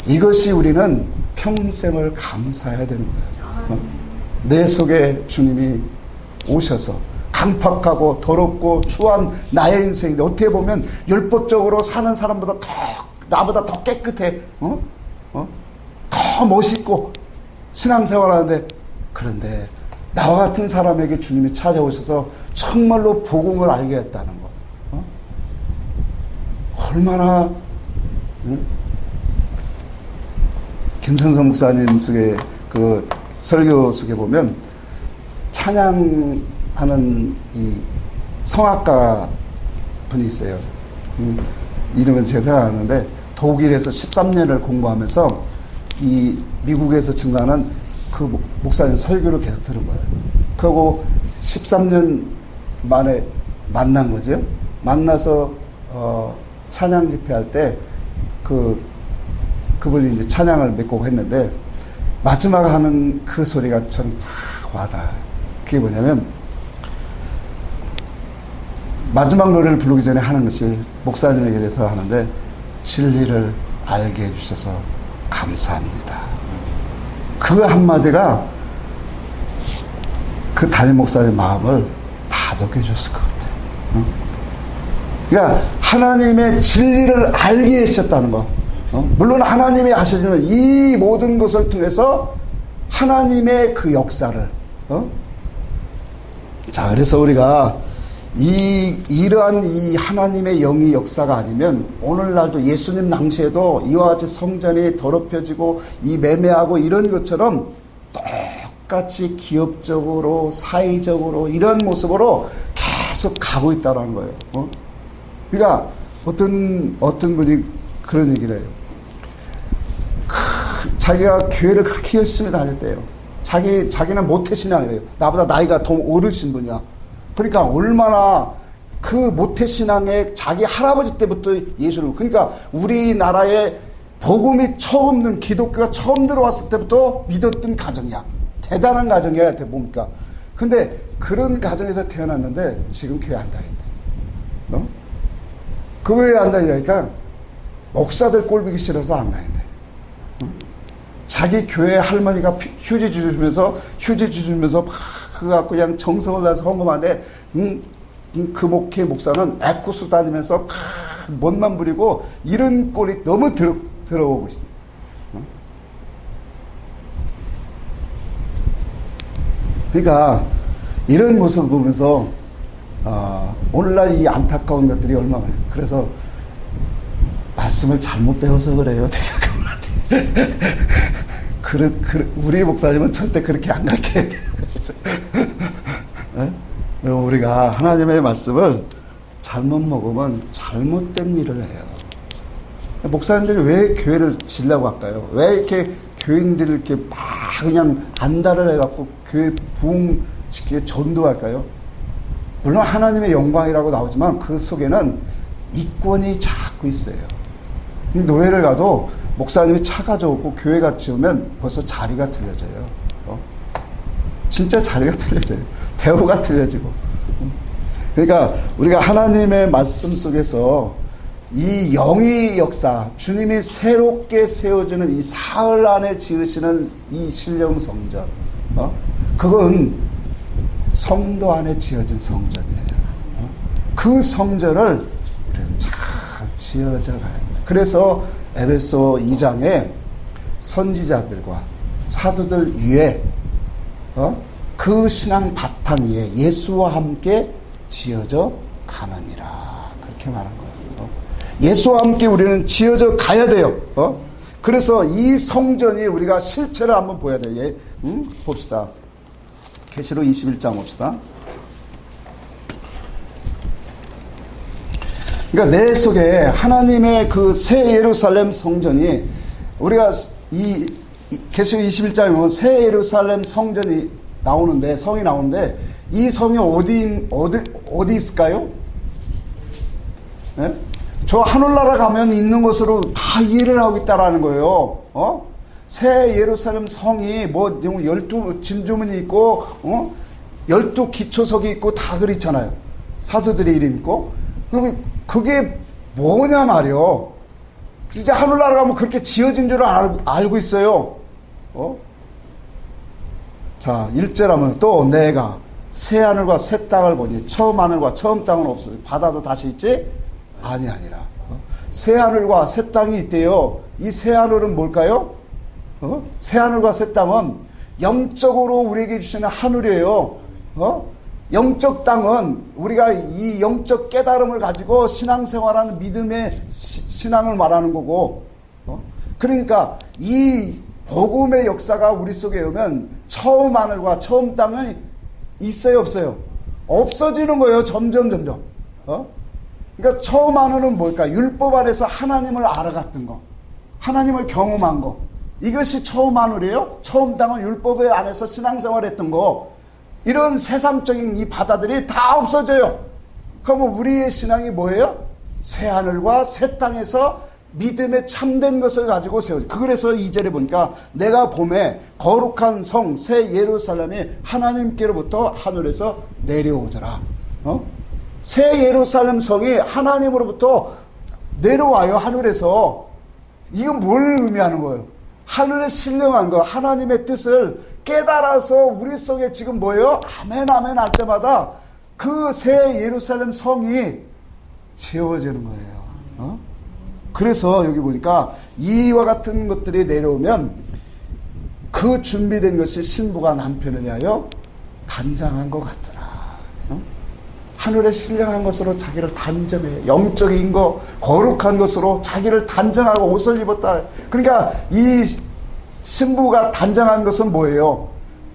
이것이 우리는 평생을 감사해야 되는 거예요. 내 속에 주님이 오셔서 강팍하고 더럽고 추한 나의 인생인데, 어떻게 보면 율법적으로 사는 사람보다 나보다 더 깨끗해, 더 멋있고 신앙생활 하는데, 그런데 나와 같은 사람에게 주님이 찾아오셔서 정말로 복음을 알게 했다는 거. 얼마나, 김성선 목사님 속에 그 설교 속에 보면 찬양하는 이 성악가 분이 있어요. 이름은 제가 생각하는데 독일에서 13년을 공부하면서 이 미국에서 증가하는 그 목사님 설교를 계속 들은 거예요. 그리고 13년 만에 만난 거죠. 만나서 찬양 집회할 때 그분이 이제 찬양을 몇 곡 했는데 마지막 하는 그 소리가 전 탁 와닿아요. 그게 뭐냐면 마지막 노래를 부르기 전에 하는 것이 목사님에게 대해서 하는데, 진리를 알게 해주셔서 감사합니다. 그 한마디가 그 담임 목사의 마음을 다독여 줬을 것 같아요. 그러니까 하나님의 진리를 알게 하셨다는 거. 물론 하나님이 하시는 이 모든 것을 통해서 하나님의 그 역사를. 자, 그래서 우리가 이러한 이 하나님의 영의 역사가 아니면 오늘날도 예수님 당시에도 이와 같이 성전이 더럽혀지고 이 매매하고 이런 것처럼 똑같이 기업적으로 사회적으로 이런 모습으로 계속 가고 있다는 거예요. 그러니까 어떤 분이 그런 얘기를 해요. 자기가 교회를 그렇게 열심히 다녔대요. 자기는 모태신앙이래요. 나보다 나이가 더 어르신 분이야. 그러니까 얼마나 그 모태신앙에 자기 할아버지 때부터 예수를, 그러니까 우리나라에 복음이 처음 기독교가 처음 들어왔을 때부터 믿었던 가정이야. 대단한 가정이야, 보니까. 근데 그런 가정에서 태어났는데 지금 교회 안 다닌대. 그 왜 안 다니냐니까 목사들 꼴보기 싫어서 안 다닌대. 자기 교회 할머니가 휴지 주시면서 막 그거 갖고 그냥 정성을 다해서 헌금하는데 그 목사는 애쿠스 다니면서 멋만 부리고 이런 꼴이 너무 들어오고 싶어. 그러니까 이런 모습을 보면서 오늘날 이 안타까운 것들이 얼마나 많아요. 그래서 말씀을 잘못 배워서 그래요. 우리 목사님은 절대 그렇게 안 가르쳐야 돼요. 우리가 하나님의 말씀을 잘못 먹으면 잘못된 일을 해요. 목사님들이 왜 교회를 지려고 할까요? 왜 이렇게 교인들을 이렇게 막 그냥 안달을 해갖고 교회 부흥시키게 전도할까요? 물론 하나님의 영광이라고 나오지만 그 속에는 이권이 자꾸 있어요. 노예를 가도 목사님이 차가 좋고 교회 같이 오면 벌써 자리가 틀려져요. 진짜 자리가 틀려져요. 대우가 틀려지고. 그러니까 우리가 하나님의 말씀 속에서 이 영의 역사, 주님이 새롭게 세워주는 이 사흘 안에 지으시는 이 신령 성전, 그건 성도 안에 지어진 성전이에요. 그 성전을 우리는 잘 지어져 가야 합니다. 그래서 에베소 2장에 선지자들과 사도들 위에 그 신앙 바탕 위에 예수와 함께 지어져 가느니라, 그렇게 말한 거예요. 예수와 함께 우리는 지어져 가야 돼요. 그래서 이 성전이 우리가 실체를 한번 보여야 돼요. 봅시다. 계시록 21장 봅시다. 그러니까 내 속에 하나님의 그 새 예루살렘 성전이, 우리가 이 계시록 21장에 보면 새 예루살렘 성전이 나오는데, 성이 나오는데, 이 성이 어디 있을까요? 네? 저 하늘나라 가면 있는 것으로 다 이해를 하고 있다라는 거예요. 새 예루살렘 성이 뭐 12 진주문이 있고 12 기초석이 있고 다 그렇잖아요. 사도들의 이름 있고. 그러면 그게 뭐냐 말이요. 진짜 하늘나라 가면 그렇게 지어진 줄 알고 있어요. 자, 1절 하면 또 내가 새 하늘과 새 땅을 보니 처음 하늘과 처음 땅은 없어요. 바다도 다시 있지 아니라. 새 하늘과 새 땅이 있대요. 이 새 하늘은 뭘까요? 새 하늘과 새 땅은 영적으로 우리에게 주시는 하늘이에요. 영적 땅은 우리가 이 영적 깨달음을 가지고 신앙생활하는 믿음의 신앙을 말하는 거고, 그러니까 이 복음의 역사가 우리 속에 오면 처음 하늘과 처음 땅은 있어요, 없어요? 없어지는 거예요. 점점. 그러니까 처음 하늘은 뭘까? 율법 아래서 하나님을 알아갔던 거, 하나님을 경험한 거, 이것이 처음 하늘이에요. 처음 땅은 율법 안에서 신앙생활했던 거. 이런 세상적인 이 바다들이 다 없어져요. 그러면 우리의 신앙이 뭐예요? 새 하늘과 새 땅에서 믿음의 참된 것을 가지고 세워져. 그래서 2절에 보니까 내가 봄에 거룩한 성 새 예루살렘이 하나님께로부터 하늘에서 내려오더라. 새 예루살렘 성이 하나님으로부터 내려와요. 하늘에서. 이건 뭘 의미하는 거예요? 하늘에 신령한 거, 하나님의 뜻을 깨달아서 우리 속에 지금 뭐예요? 아멘 할 때마다 그 새 예루살렘 성이 채워지는 거예요. 그래서 여기 보니까 이와 같은 것들이 내려오면 그 준비된 것이 신부가 남편을 위하여 단장한 것 같더라. 하늘에 신령한 것으로 자기를 단정해. 영적인 거, 거룩한 것으로 자기를 단정하고 옷을 입었다. 그러니까 이 신부가 단정한 것은 뭐예요?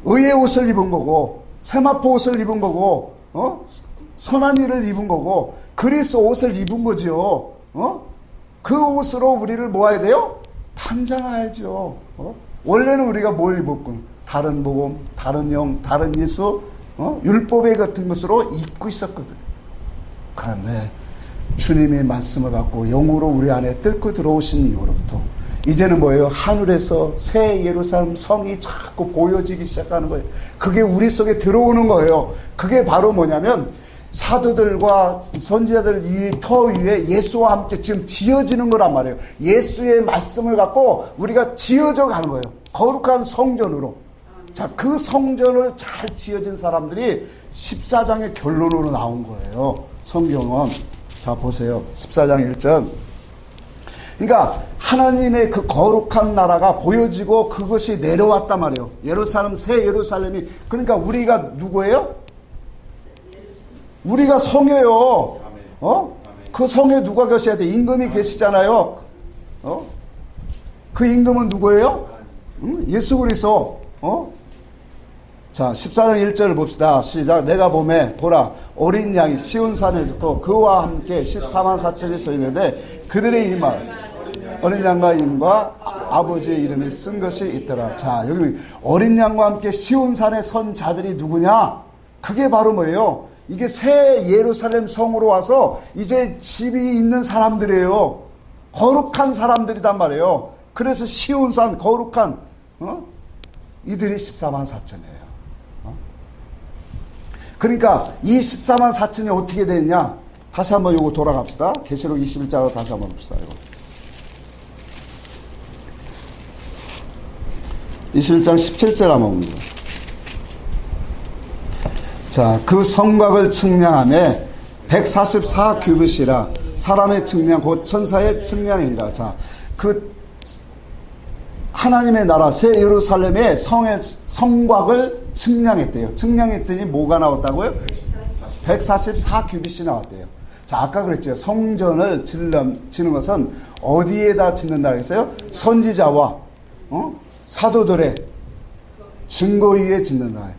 의의 옷을 입은 거고, 세마포 옷을 입은 거고, 선한 일을 입은 거고, 그리스도 옷을 입은 거지요. 그 옷으로 우리를 모아야 돼요? 단장해야죠. 원래는 우리가 뭘 입었군? 다른 복음, 다른 영, 다른 예수, 율법의 같은 것으로 입고 있었거든. 그런데 주님의 말씀을 갖고 영으로 우리 안에 뚫고 들어오신 이후로부터 이제는 뭐예요? 하늘에서 새 예루살렘 성이 자꾸 보여지기 시작하는 거예요. 그게 우리 속에 들어오는 거예요. 그게 바로 뭐냐면 사도들과 선지자들 이 터 위에 예수와 함께 지금 지어지는 거란 말이에요. 예수의 말씀을 갖고 우리가 지어져 가는 거예요. 거룩한 성전으로. 자, 그 성전을 잘 지어진 사람들이 14장의 결론으로 나온 거예요. 성경은. 자, 보세요. 14장 1절. 그러니까 하나님의 그 거룩한 나라가 보여지고 그것이 내려왔단 말이에요. 예루살렘, 새 예루살렘이. 그러니까 우리가 누구예요? 우리가 성이에요. 그 성에 누가 계셔야 돼? 임금이 계시잖아요. 그 임금은 누구예요? 예수 그리스도. 자, 14장 1절을 봅시다. 시작. 내가 보매 보라 어린 양이 시온산에 있고 그와 함께 14만 4천이 서 있는데 그들의 이말 어린 양과 이름과 아버지의 이름이 쓴 것이 있더라. 자, 여기 어린 양과 함께 시온산에 선 자들이 누구냐? 그게 바로 뭐예요? 이게 새 예루살렘 성으로 와서 이제 집이 있는 사람들이에요. 거룩한 사람들이단 말이에요. 그래서 시온산 거룩한 이들이 14만 4천이에요. 그러니까 이 14만 4천이 어떻게 됐냐? 다시 한번 요거 돌아갑시다. 계시록 21장으로 다시 한번 봅시다. 이거. 21장 17절 한번 봅니다. 자, 그 성곽을 측량하며 144규빗이라 사람의 측량 곧 천사의 측량이니라. 자, 그 하나님의 나라 새 예루살렘의 성곽을 측량했대요. 측량했더니 뭐가 나왔다고요? 144규빗이 나왔대요. 자, 아까 그랬죠. 성전을 짓는 것은 어디에다 짓는다 그랬어요? 선지자와 사도들의 증거 위에 짓는다.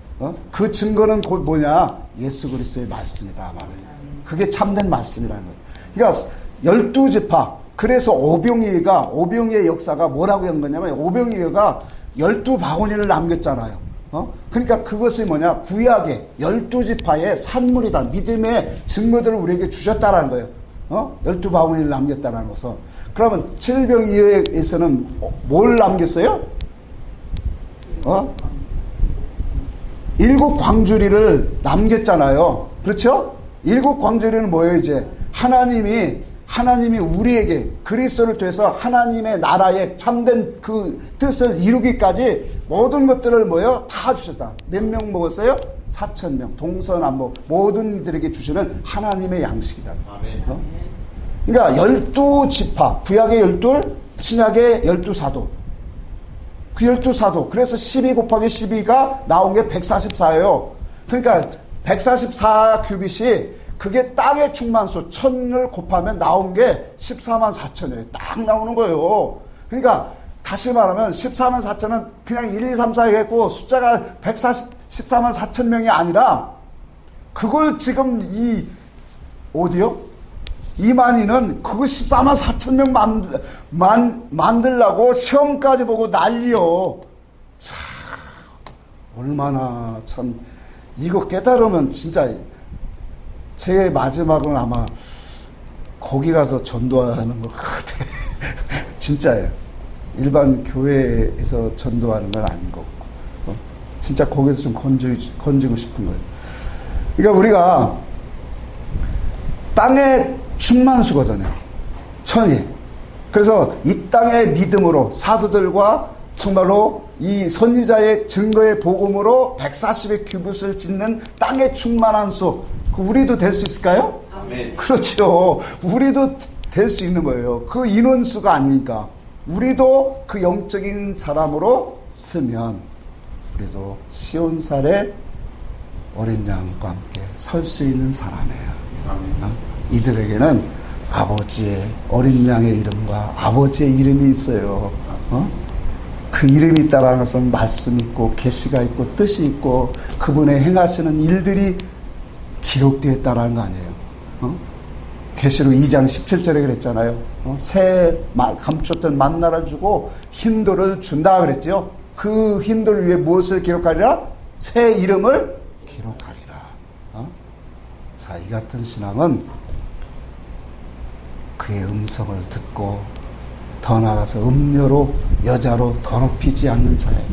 그 증거는 곧 뭐냐? 예수 그리스도의 말씀이다 말이에요. 그게 참된 말씀이라는 거예요. 그러니까 12지파. 그래서 오병이의 역사가 뭐라고 한 거냐면 오병이어가 12바구니를 남겼잖아요. 그러니까 그것이 뭐냐? 구약의 12지파의 산물이다. 믿음의 증거들을 우리에게 주셨다라는 거예요. 12바구니를 남겼다라는 것은. 그러면 7병이어에서는 뭘 남겼어요? 7 광주리를 남겼잖아요. 그렇죠? 7 광주리는 뭐예요, 이제? 하나님이 우리에게 그리스도를 통해서 하나님의 나라의 참된 그 뜻을 이루기까지 모든 것들을 뭐예요? 다 주셨다. 몇 명 먹었어요? 4,000명. 동서남북 모든 이들에게 주시는 하나님의 양식이다. 그러니까 12지파, 구약의 12, 신약의 12사도. 그 12사도. 그래서 12 곱하기 12가 나온 게 144예요. 그러니까 144규빗이 그게 땅의 충만수 1000을 곱하면 나온 게 14만 4천이에요. 딱 나오는 거예요. 그러니까 다시 말하면 14만 4천은 그냥 1, 2, 3, 4 했고 숫자가 14만 4천 명이 아니라 그걸 지금 어디요? 이만희는 그거 14만 4천 명 만들라고 시험까지 보고 난리요. 참, 얼마나 참, 이거 깨달으면 진짜 제 마지막은 아마 거기 가서 전도하는 것 같아. 진짜예요. 일반 교회에서 전도하는 건 아닌 거고. 진짜 거기서 좀 건지고 싶은 거예요. 그러니까 우리가 땅의 충만수거든요. 천이. 그래서 이 땅의 믿음으로 사도들과 정말로 이 선지자의 증거의 복음으로 140의 규빗을 짓는 땅의 충만한 수. 우리도 될 수 있을까요? 아멘. 그렇죠. 우리도 될 수 있는 거예요. 그 인원수가 아니니까. 우리도 그 영적인 사람으로 쓰면 우리도 시온산의 어린 양과 함께 설 수 있는 사람이에요. 이들에게는 아버지의 어린 양의 이름과 아버지의 이름이 있어요. 그 이름이 있다라는 것은 말씀이 있고 계시가 있고 뜻이 있고 그분의 행하시는 일들이 기록되어 있다라는 거 아니에요. 계시록 2장 17절에 그랬잖아요. 새 감췄던 만나를 주고 흰돌을 준다 그랬죠. 그 흰돌 위에 무엇을 기록하리라? 새 이름을 기록하리라. 자, 이 같은 신앙은 그의 음성을 듣고 더 나아가서 음료로 여자로 더럽히지 않는 자예요.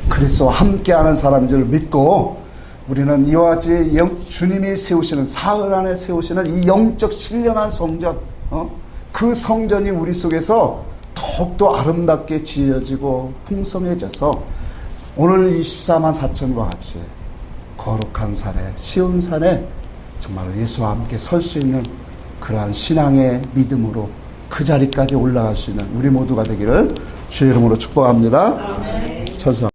그리스도와 함께하는 사람인 줄 믿고 우리는 이와 같이 주님이 세우시는 사흘 안에 세우시는 이 영적 신령한 성전, 그 성전이 우리 속에서 더욱더 아름답게 지어지고 풍성해져서 오늘 24만 4천과 같이 거룩한 산에 시온산에 정말 예수와 함께 설 수 있는 그러한 신앙의 믿음으로 그 자리까지 올라갈 수 있는 우리 모두가 되기를 주의 이름으로 축복합니다. 천사